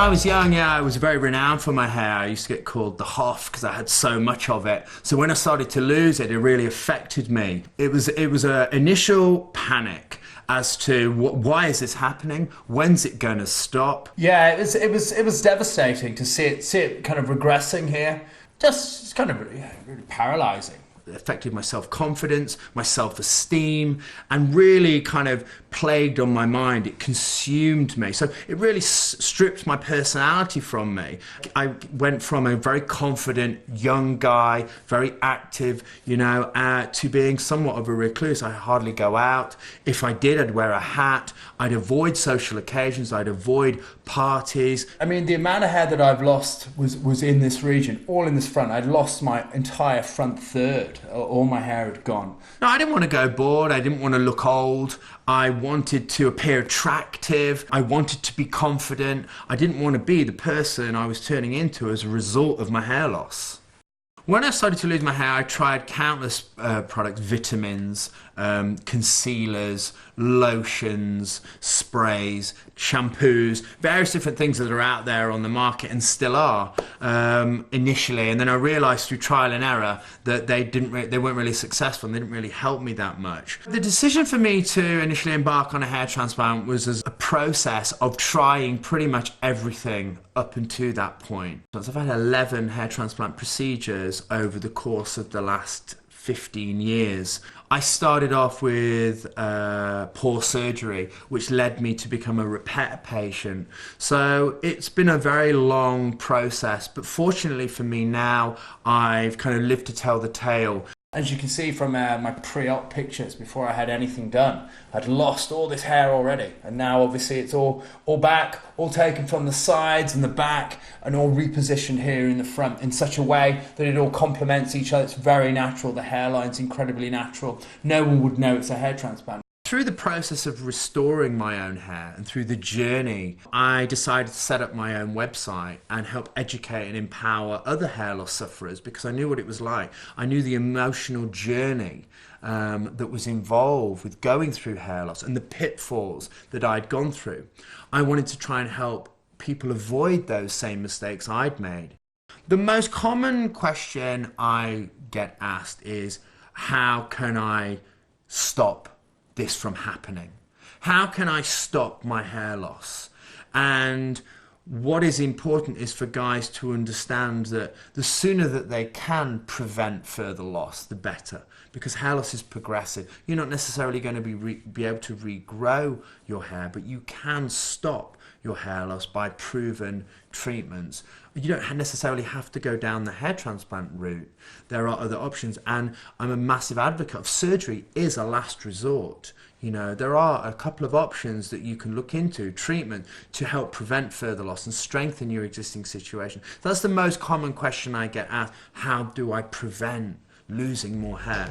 I was young, yeah, I was very renowned for my hair. I used to get called the Hoff because I had so much of it. So when I started to lose it, it really affected me. It was an initial panic as to why is this happening? When's it going to stop? Yeah, it was devastating to see it kind of regressing here. Just kind of really paralyzing. It affected my self-confidence, my self-esteem, and really kind of plagued on my mind. It consumed me. So it really stripped my personality from me. I went from a very confident young guy, very active, to being somewhat of a recluse. I hardly go out. If I did, I'd wear a hat. I'd avoid social occasions. I'd avoid parties. I mean, the amount of hair that I've lost was in this region, all in this front. I'd lost my entire front third. All my hair had gone. No, I didn't want to go bald. I didn't want to look old. I wanted to appear attractive. I wanted to be confident. I didn't want to be the person I was turning into as a result of my hair loss. When I started to lose my hair, I tried countless products, vitamins, concealers, lotions, sprays, shampoos, various different things that are out there on the market and still are initially. And then I realized through trial and error that they weren't really successful and they didn't really help me that much. The decision for me to initially embark on a hair transplant was as a process of trying pretty much everything up until that point. So I've had 11 hair transplant procedures over the course of the last 15 years. I started off with poor surgery, which led me to become a repair patient. So it's been a very long process, but fortunately for me now, I've kind of lived to tell the tale. As you can see from my pre-op pictures, before I had anything done, I'd lost all this hair already. And now obviously it's all back, all taken from the sides and the back, and all repositioned here in the front in such a way that it all complements each other. It's very natural. The hairline's incredibly natural. No one would know it's a hair transplant. Through the process of restoring my own hair and through the journey, I decided to set up my own website and help educate and empower other hair loss sufferers because I knew what it was like. I knew the emotional journey that was involved with going through hair loss and the pitfalls that I'd gone through. I wanted to try and help people avoid those same mistakes I'd made. The most common question I get asked is, how can I stop this from happening? How can I stop my hair loss? And what is important is for guys to understand that the sooner that they can prevent further loss, the better, because hair loss is progressive. You're not necessarily going to be able to regrow your hair, but you can stop your hair loss by proven treatments. You don't necessarily have to go down the hair transplant route. There are other options, and I'm a massive advocate of surgery is a last resort. There are a couple of options that you can look into, treatment, to help prevent further loss and strengthen your existing situation. That's the most common question I get asked. How do I prevent losing more hair?